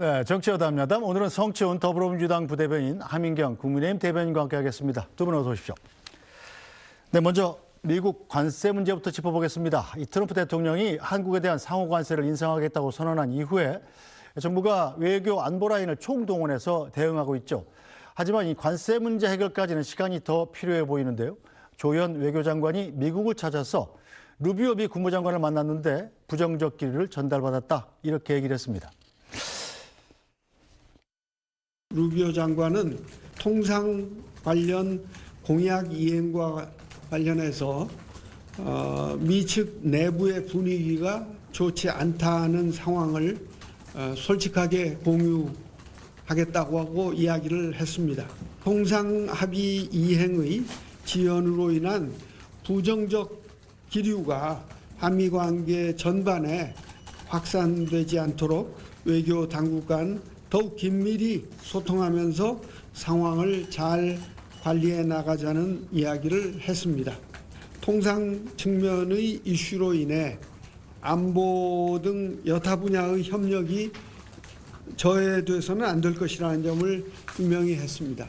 네, 정치여담야담. 오늘은 성치훈 더불어민주당 부대변인, 하민경 국민의힘 대변인과 함께하겠습니다. 두 분 어서 오십시오. 네, 먼저 미국 관세 문제부터 짚어보겠습니다. 이 트럼프 대통령이 한국에 대한 상호 관세를 인상하겠다고 선언한 이후에 정부가 외교 안보 라인을 총동원해서 대응하고 있죠. 하지만 이 관세 문제 해결까지는 시간이 더 필요해 보이는데요. 조현 외교장관이 미국을 찾아서 루비오 미 국무장관을 만났는데 부정적 기류를 전달받았다, 이렇게 얘기를 했습니다. 루비오 장관은 통상 관련 공약 이행과 관련해서 미 측 내부의 분위기가 좋지 않다는 상황을 솔직하게 공유하겠다고 하고 이야기를 했습니다. 통상 합의 이행의 지연으로 인한 부정적 기류가 한미 관계 전반에 확산되지 않도록 외교 당국 간 더욱 긴밀히 소통하면서 상황을 잘 관리해 나가자는 이야기를 했습니다. 통상 측면의 이슈로 인해 안보 등 여타 분야의 협력이 저해돼서는 안 될 것이라는 점을 분명히 했습니다.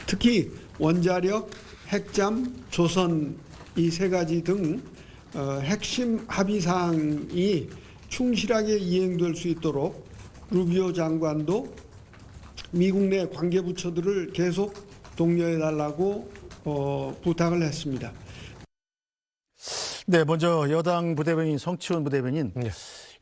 특히 원자력, 핵잠, 조선 이 세 가지 등 핵심 합의 사항이 충실하게 이행될 수 있도록 루비오 장관도 미국 내 관계부처들을 계속 독려해달라고 부탁을 했습니다. 네, 먼저 여당 부대변인 성치훈 부대변인.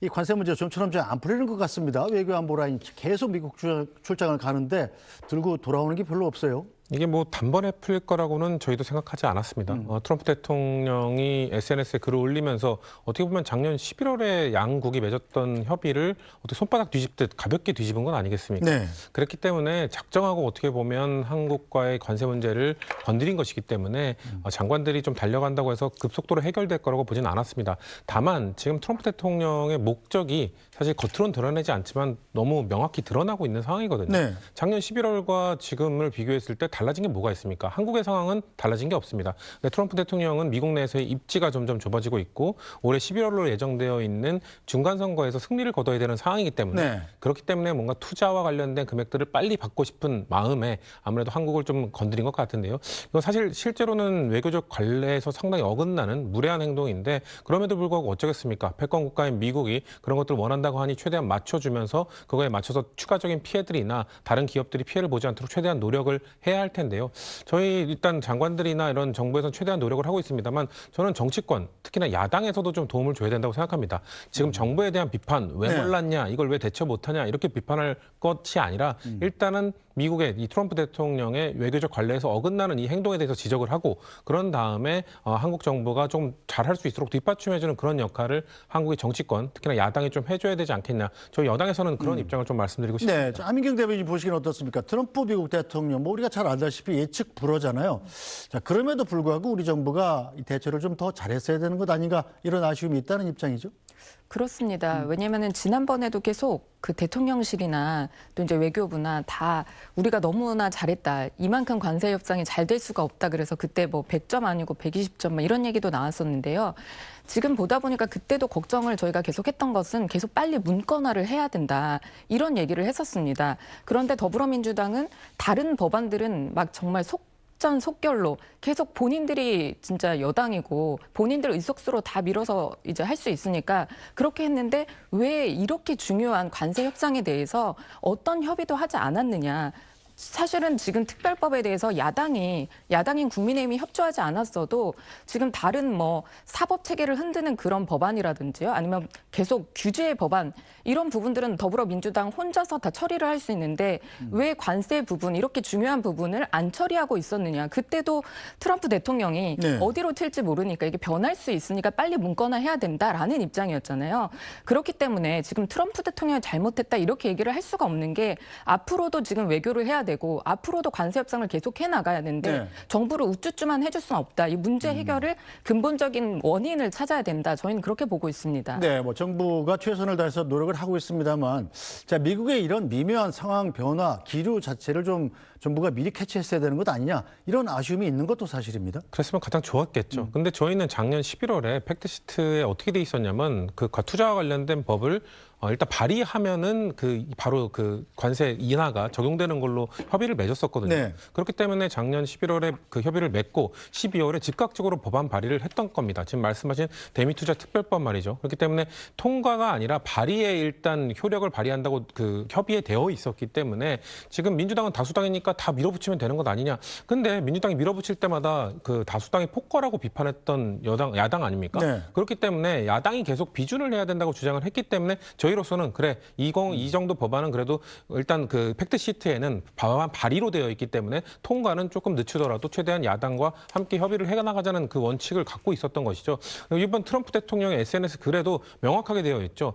이 관세 문제 좀처럼 잘 안 풀리는 것 같습니다. 외교 안보 라인 계속 미국 출장을 가는데 들고 돌아오는 게 별로 없어요. 이게 뭐 단번에 풀릴 거라고는 저희도 생각하지 않았습니다. 트럼프 대통령이 SNS에 글을 올리면서 어떻게 보면 작년 11월에 양국이 맺었던 협의를 어떻게 손바닥 뒤집듯 가볍게 뒤집은 건 아니겠습니까? 네. 그렇기 때문에 작정하고 어떻게 보면 한국과의 관세 문제를 건드린 것이기 때문에 장관들이 좀 달려간다고 해서 급속도로 해결될 거라고 보지는 않았습니다. 다만 지금 트럼프 대통령의 목적이 사실 겉으로는 드러내지 않지만 너무 명확히 드러나고 있는 상황이거든요. 네. 작년 11월과 지금을 비교했을 때 달라진 게 뭐가 있습니까? 한국의 상황은 달라진 게 없습니다. 근데 트럼프 대통령은 미국 내에서의 입지가 점점 좁아지고 있고 올해 11월로 예정되어 있는 중간선거에서 승리를 거둬야 되는 상황이기 때문에 네. 그렇기 때문에 뭔가 투자와 관련된 금액들을 빨리 받고 싶은 마음에 아무래도 한국을 좀 건드린 것 같은데요. 이거 사실 실제로는 외교적 관례에서 상당히 어긋나는 무례한 행동인데 그럼에도 불구하고 어쩌겠습니까? 패권 국가인 미국이 그런 것들을 원한다고 하니 최대한 맞춰주면서 그거에 맞춰서 추가적인 피해들이나 다른 기업들이 피해를 보지 않도록 최대한 노력을 해야 할 텐데요. 저희 일단 장관들이나 이런 정부에서는 최대한 노력을 하고 있습니다만 저는 정치권, 특히나 야당에서도 좀 도움을 줘야 된다고 생각합니다. 지금 정부에 대한 비판, 왜 네. 몰랐냐, 이걸 왜 대처 못하냐 이렇게 비판할 것이 아니라 일단은 미국의 이 트럼프 대통령의 외교적 관례에서 어긋나는 이 행동에 대해서 지적을 하고 그런 다음에 한국 정부가 좀 잘할 수 있도록 뒷받침해주는 그런 역할을 한국의 정치권, 특히나 야당이 좀 해줘야 되지 않겠냐. 저희 여당에서는 그런 입장을 좀 말씀드리고 싶습니다. 네, 하민경 대변인 보시기는 어떻습니까? 트럼프 미국 대통령, 뭐 우리가 잘 알다시피 예측 불허잖아요. 자, 그럼에도 불구하고 우리 정부가 이 대처를 좀 더 잘했어야 되는 것 아닌가, 이런 아쉬움이 있다는 입장이죠. 그렇습니다. 왜냐하면 지난번에도 계속 그 대통령실이나 또 이제 외교부나 다 우리가 너무나 잘했다. 이만큼 관세 협상이 잘 될 수가 없다. 그래서 그때 뭐 100점 아니고 120점 뭐 이런 얘기도 나왔었는데요. 지금 보다 보니까 그때도 걱정을 저희가 계속했던 것은 계속 빨리 문건화를 해야 된다. 이런 얘기를 했었습니다. 그런데 더불어민주당은 다른 법안들은 막 정말 속전속결로 계속 본인들이 진짜 여당이고 본인들 의석수로 다 밀어서 이제 할 수 있으니까 그렇게 했는데 왜 이렇게 중요한 관세 협상에 대해서 어떤 협의도 하지 않았느냐. 사실은 지금 특별법에 대해서 야당인 국민의힘이 협조하지 않았어도 지금 다른 뭐 사법 체계를 흔드는 그런 법안이라든지요. 아니면 계속 규제 법안 이런 부분들은 더불어민주당 혼자서 다 처리를 할 수 있는데 왜 관세 부분 이렇게 중요한 부분을 안 처리하고 있었느냐. 그때도 트럼프 대통령이 네. 어디로 튈지 모르니까 이게 변할 수 있으니까 빨리 문건화해야 된다라는 입장이었잖아요. 그렇기 때문에 지금 트럼프 대통령이 잘못했다 이렇게 얘기를 할 수가 없는 게 앞으로도 지금 외교를 해야 되고 앞으로도 관세 협상을 계속 해나가야 되는데 네. 정부를 우쭈쭈만 해줄 수는 없다. 이 문제 해결을 근본적인 원인을 찾아야 된다. 저희는 그렇게 보고 있습니다. 네, 뭐 정부가 최선을 다해서 노력을 하고 있습니다만, 자, 미국의 이런 미묘한 상황 변화, 기류 자체를 좀 정부가 미리 캐치했어야 되는 것 아니냐, 이런 아쉬움이 있는 것도 사실입니다. 그랬으면 가장 좋았겠죠. 근데 저희는 작년 11월에 팩트시트에 어떻게 돼 있었냐면 그 투자와 관련된 법을 일단 발의하면은 바로 그 관세 인하가 적용되는 걸로 협의를 맺었었거든요. 네. 그렇기 때문에 작년 11월에 그 협의를 맺고 12월에 즉각적으로 법안 발의를 했던 겁니다. 지금 말씀하신 대미투자 특별법 말이죠. 그렇기 때문에 통과가 아니라 발의에 일단 효력을 발휘한다고 그 협의에 되어 있었기 때문에 지금 민주당은 다수당이니까 다 밀어붙이면 되는 것 아니냐. 근데 민주당이 밀어붙일 때마다 그 다수당이 폭거라고 비판했던 야당 아닙니까? 네. 그렇기 때문에 야당이 계속 비준을 해야 된다고 주장을 했기 때문에 저희로서는 그래 이 정도 법안은 그래도 일단 그 팩트시트에는 법안 발의로 되어 있기 때문에 통과는 조금 늦추더라도 최대한 야당과 함께 협의를 해나가자는 그 원칙을 갖고 있었던 것이죠. 이번 트럼프 대통령의 SNS 글에도 명확하게 되어 있죠.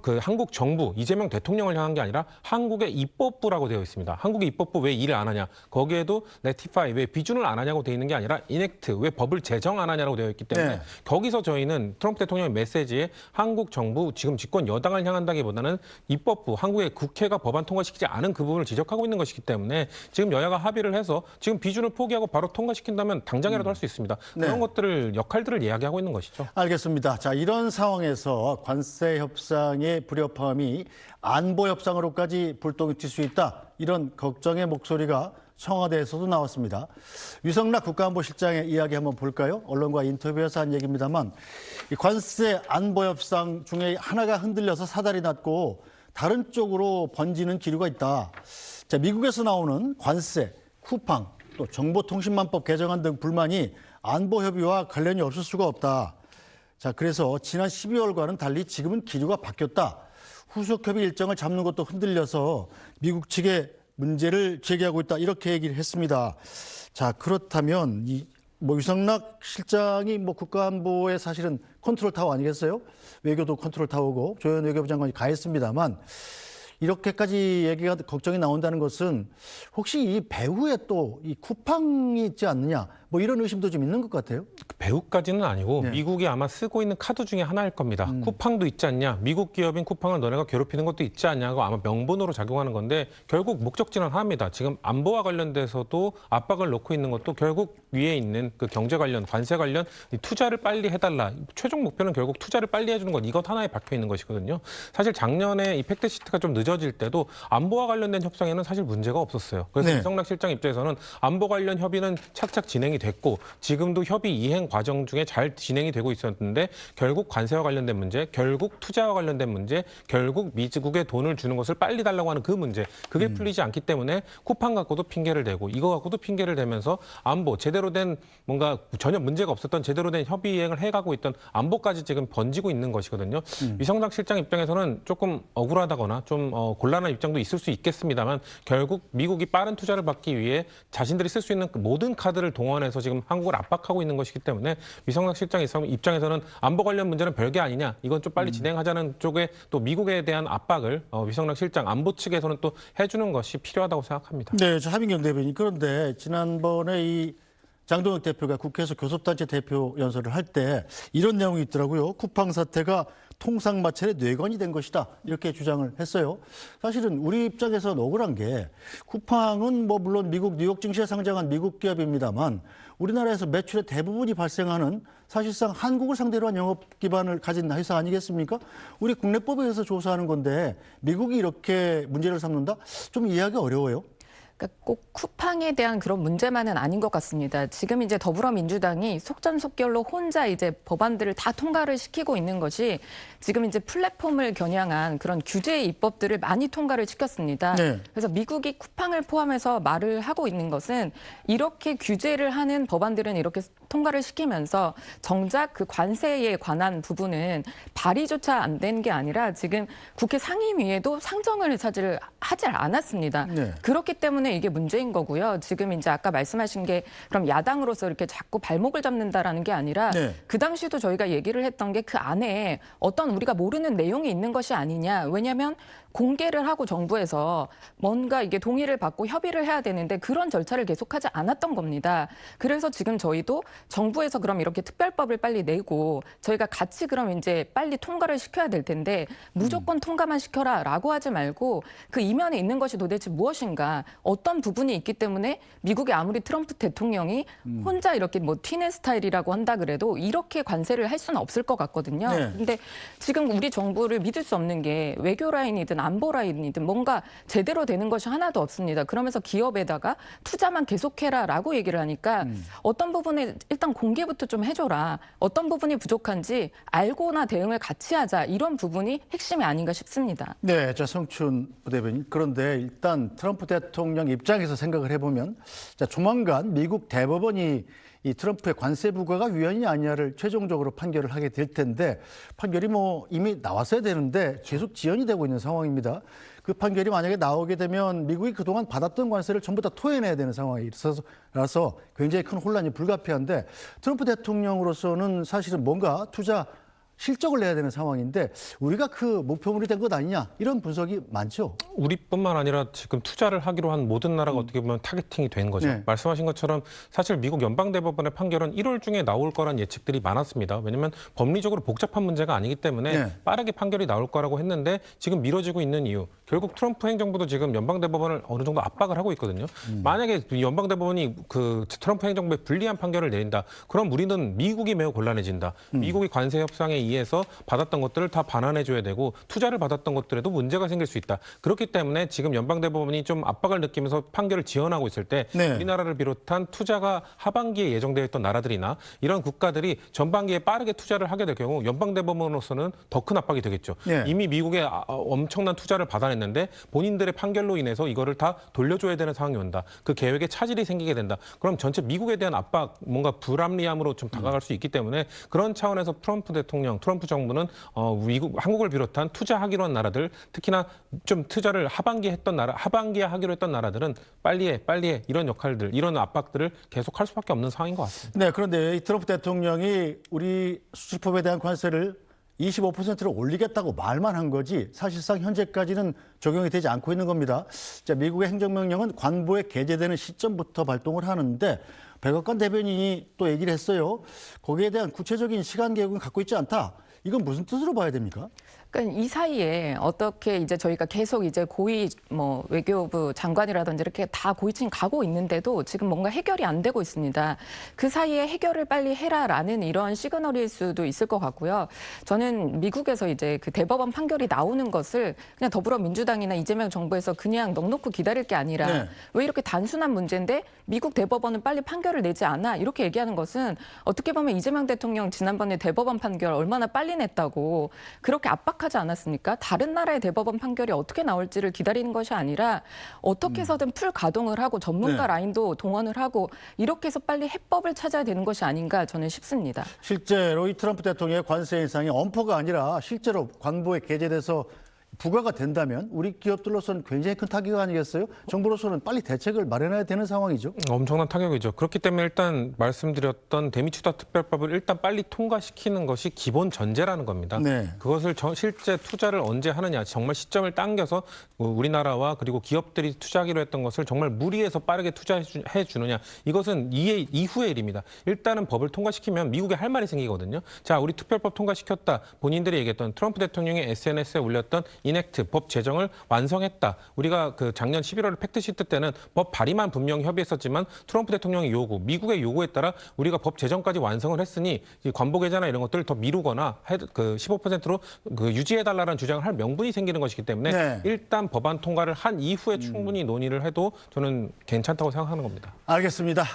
그 한국 정부 이재명 대통령을 향한 게 아니라 한국의 입법부라고 되어 있습니다. 한국의 입법부 왜 일을 안 하냐? 거기에도 레티파이 왜 비준을 안 하냐고 되어 있는 게 아니라 이넥트 왜 법을 제정 안 하냐고 되어 있기 때문에 네. 거기서 저희는 트럼프 대통령의 메시지에 한국 정부 지금 집권 여당을 향한다기보다는 입법부 한국의 국회가 법안 통과시키지 않은 그 부분을 지적하고 있는 것이기 때문에 지금 여야가 합의를 해서 지금 비준을 포기하고 바로 통과시킨다면 당장이라도 할 수 있습니다. 그런 네. 것들을 역할들을 이야기하고 있는 것이죠. 알겠습니다. 자, 이런 상황에서 관세 협상의 불협화음이 안보 협상으로까지 불똥이 튈 수 있다. 이런 걱정의 목소리가 청와대에서도 나왔습니다. 유성락 국가안보실장의 이야기 한번 볼까요? 언론과 인터뷰에서 한 얘기입니다만 이 관세 안보 협상 중에 하나가 흔들려서 사달이 났고 다른 쪽으로 번지는 기류가 있다. 자, 미국에서 나오는 관세, 쿠팡, 또 정보통신망법 개정안 등 불만이 안보 협의와 관련이 없을 수가 없다. 자, 그래서 지난 12월과는 달리 지금은 기류가 바뀌었다. 후속 협의 일정을 잡는 것도 흔들려서 미국 측에 문제를 제기하고 있다. 이렇게 얘기를 했습니다. 자, 그렇다면 유성락 실장이 국가안보의 사실은 컨트롤 타워 아니겠어요? 외교도 컨트롤 타워고 조현 외교부 장관이 가했습니다만 이렇게까지 얘기가 걱정이 나온다는 것은 혹시 이 배후에 또 이 쿠팡이 있지 않느냐 이런 의심도 좀 있는 것 같아요. 배후까지는 아니고 네. 미국이 아마 쓰고 있는 카드 중에 하나일 겁니다. 쿠팡도 있지 않냐? 미국 기업인 쿠팡을 너네가 괴롭히는 것도 있지 않냐고 아마 명분으로 작용하는 건데 결국 목적지는 하나입니다. 지금 안보와 관련돼서도 압박을 놓고 있는 것도 결국 위에 있는 그 경제 관련, 관세 관련 이 투자를 빨리 해달라. 최종 목표는 결국 투자를 빨리 해주는 것 이것 하나에 박혀 있는 것이거든요. 사실 작년에 이 팩트시트가 좀 늦어질 때도 안보와 관련된 협상에는 사실 문제가 없었어요. 그래서 네. 유성락 실장 입장에서는 안보 관련 협의는 착착 진행이 됐고 지금도 협의 이행 과정 중에 잘 진행이 되고 있었는데 결국 관세와 관련된 문제, 결국 투자와 관련된 문제, 결국 미국에 돈을 주는 것을 빨리 달라고 하는 그 문제 그게 풀리지 않기 때문에 쿠팡 갖고도 핑계를 대고 이거 갖고도 핑계를 대면서 안보 제대로 된 뭔가 전혀 문제가 없었던 제대로 된 협의 이행을 해가고 있던 안보까지 지금 번지고 있는 것이거든요. 유성락 실장 입장에서는 조금 억울하다거나 좀 곤란한 입장도 있을 수 있겠습니다만 결국 미국이 빠른 투자를 받기 위해 자신들이 쓸 수 있는 그 모든 카드를 동원해서 지금 한국을 압박하고 있는 것이기 때문에 유성락 실장 입장에서는 안보 관련 문제는 별게 아니냐 이건 좀 빨리 진행하자는 쪽에 또 미국에 대한 압박을 유성락 실장 안보 측에서는 또 해주는 것이 필요하다고 생각합니다. 네, 하민경 대변인. 그런데 지난번에 이 장동혁 대표가 국회에서 교섭단체 대표 연설을 할 때 이런 내용이 있더라고요. 쿠팡 사태가 통상마찰의 뇌관이 된 것이다. 이렇게 주장을 했어요. 사실은 우리 입장에서는 억울한 게 쿠팡은 물론 미국 뉴욕 증시에 상장한 미국 기업입니다만 우리나라에서 매출의 대부분이 발생하는 사실상 한국을 상대로 한 영업 기반을 가진 회사 아니겠습니까? 우리 국내법에 의해서 조사하는 건데 미국이 이렇게 문제를 삼는다? 좀 이해하기 어려워요. 그러니까 꼭 쿠팡에 대한 그런 문제만은 아닌 것 같습니다. 지금 이제 더불어민주당이 속전속결로 혼자 이제 법안들을 다 통과를 시키고 있는 것이 지금 이제 플랫폼을 겨냥한 그런 규제 입법들을 많이 통과를 시켰습니다. 네. 그래서 미국이 쿠팡을 포함해서 말을 하고 있는 것은 이렇게 규제를 하는 법안들은 이렇게 통과를 시키면서 정작 그 관세에 관한 부분은 발의조차 안 된 게 아니라 지금 국회 상임위에도 상정을 사실 하지 않았습니다. 네. 그렇기 때문에 이게 문제인 거고요. 지금 이제 아까 말씀하신 게 그럼 야당으로서 이렇게 자꾸 발목을 잡는다라는 게 아니라 네. 그 당시도 저희가 얘기를 했던 게 그 안에 어떤 우리가 모르는 내용이 있는 것이 아니냐. 왜냐하면 공개를 하고 정부에서 뭔가 이게 동의를 받고 협의를 해야 되는데 그런 절차를 계속하지 않았던 겁니다. 그래서 지금 저희도 정부에서 그럼 이렇게 특별법을 빨리 내고 저희가 같이 그럼 이제 빨리 통과를 시켜야 될 텐데 무조건 통과만 시켜라라고 하지 말고 그 이면에 있는 것이 도대체 무엇인가, 어떤 부분이 있기 때문에 미국이 아무리 트럼프 대통령이 혼자 이렇게 뭐 튀네 스타일이라고 한다 그래도 이렇게 관세를 할 수는 없을 것 같거든요. 네. 근데 지금 우리 정부를 믿을 수 없는 게 외교 라인이든 안보 라인이든 뭔가 제대로 되는 것이 하나도 없습니다. 그러면서 기업에다가 투자만 계속해라라고 얘기를 하니까 어떤 부분에 일단 공개부터 좀 해줘라. 어떤 부분이 부족한지 알고나 대응을 같이 하자. 이런 부분이 핵심이 아닌가 싶습니다. 네, 자 성춘 부대변인. 그런데 일단 트럼프 대통령 입장에서 생각을 해보면, 자 조만간 미국 대법원이 이 트럼프의 관세 부과가 위헌이 아니냐를 최종적으로 판결을 하게 될 텐데, 판결이 뭐 이미 나왔어야 되는데 계속 지연이 되고 있는 상황입니다. 그 판결이 만약에 나오게 되면 미국이 그동안 받았던 관세를 전부 다 토해내야 되는 상황이 있어서 굉장히 큰 혼란이 불가피한데, 트럼프 대통령으로서는 사실은 뭔가 투자 실적을 내야 되는 상황인데 우리가 그 목표물이 된 것 아니냐, 이런 분석이 많죠. 우리뿐만 아니라 지금 투자를 하기로 한 모든 나라가 어떻게 보면 타겟팅이 된 거죠. 네. 말씀하신 것처럼 사실 미국 연방대법원의 판결은 1월 중에 나올 거란 예측들이 많았습니다. 왜냐하면 법리적으로 복잡한 문제가 아니기 때문에 네. 빠르게 판결이 나올 거라고 했는데 지금 미뤄지고 있는 이유, 결국 트럼프 행정부도 지금 연방대법원을 어느 정도 압박을 하고 있거든요. 만약에 연방대법원이 그 트럼프 행정부에 불리한 판결을 내린다, 그럼 우리는 미국이 매우 곤란해진다. 미국이 관세 협상에 의해서 받았던 것들을 다 반환해줘야 되고 투자를 받았던 것들에도 문제가 생길 수 있다. 그렇기 때문에 지금 연방대법원이 좀 압박을 느끼면서 판결을 지연하고 있을 때 네. 우리나라를 비롯한 투자가 하반기에 예정되어 있던 나라들이나 이런 국가들이 전반기에 빠르게 투자를 하게 될 경우 연방대법원으로서는 더 큰 압박이 되겠죠. 네. 이미 미국에 엄청난 투자를 받아냈는데 본인들의 판결로 인해서 이거를 다 돌려줘야 되는 상황이 온다. 그 계획에 차질이 생기게 된다. 그럼 전체 미국에 대한 압박, 뭔가 불합리함으로 좀 다가갈 수 있기 때문에 그런 차원에서 트럼프 정부는 한국을 비롯한 투자하기로 한 나라들, 특히나 좀 투자를 하반기에 하기로 했던 나라들은 빨리 해 이런 역할들, 이런 압박들을 계속할 수밖에 없는 상황인 것 같습니다. 네, 그런데 이 트럼프 대통령이 우리 수출법에 대한 관세를 25%로 올리겠다고 말만 한 거지 사실상 현재까지는 적용이 되지 않고 있는 겁니다. 자, 미국의 행정명령은 관보에 게재되는 시점부터 발동을 하는데 백악관 대변인이 또 얘기를 했어요. 거기에 대한 구체적인 시간 계획은 갖고 있지 않다. 이건 무슨 뜻으로 봐야 됩니까? 그러니까 이 사이에 어떻게 이제 저희가 계속 이제 고위 뭐 외교부 장관이라든지 이렇게 다 고위층 가고 있는데도 지금 뭔가 해결이 안 되고 있습니다. 그 사이에 해결을 빨리 해라라는 이런 시그널일 수도 있을 것 같고요. 저는 미국에서 이제 그 대법원 판결이 나오는 것을 그냥 더불어민주당이나 이재명 정부에서 그냥 넉넉히 기다릴 게 아니라 네. 왜 이렇게 단순한 문제인데 미국 대법원은 빨리 판결을 내지 않아? 이렇게 얘기하는 것은 어떻게 보면 이재명 대통령 지난번에 대법원 판결 얼마나 빨리 냈다고 그렇게 압박하지 않았습니까? 다른 나라의 대법원 판결이 어떻게 나올지를 기다리는 것이 아니라 어떻게 해서든 풀 가동을 하고 전문가 네. 라인도 동원을 하고 이렇게 해서 빨리 해법을 찾아야 되는 것이 아닌가 저는 싶습니다. 실제로 이 트럼프 대통령의 관세 인상이 엄포가 아니라 실제로 관보에 게재돼서 부과가 된다면 우리 기업들로서는 굉장히 큰 타격 아니겠어요? 정부로서는 빨리 대책을 마련해야 되는 상황이죠. 엄청난 타격이죠. 그렇기 때문에 일단 말씀드렸던 대미투자 특별법을 일단 빨리 통과시키는 것이 기본 전제라는 겁니다. 네. 그것을 실제 투자를 언제 하느냐, 정말 시점을 당겨서 우리나라와 그리고 기업들이 투자하기로 했던 것을 정말 무리해서 빠르게 투자해 주느냐, 이것은 이후의 일입니다. 일단은 법을 통과시키면 미국에 할 말이 생기거든요. 자, 우리 특별법 통과시켰다. 본인들이 얘기했던 트럼프 대통령이 SNS에 올렸던 이넥트 법 제정을 완성했다. 우리가 그 작년 11월 팩트시트 때는 법 발의만 분명히 협의했었지만 트럼프 대통령의 요구, 미국의 요구에 따라 우리가 법 제정까지 완성을 했으니 관보 계좌나 이런 것들을 더 미루거나 그 15%로 그 유지해달라는 주장을 할 명분이 생기는 것이기 때문에 네. 일단 법안 통과를 한 이후에 충분히 논의를 해도 저는 괜찮다고 생각하는 겁니다. 알겠습니다.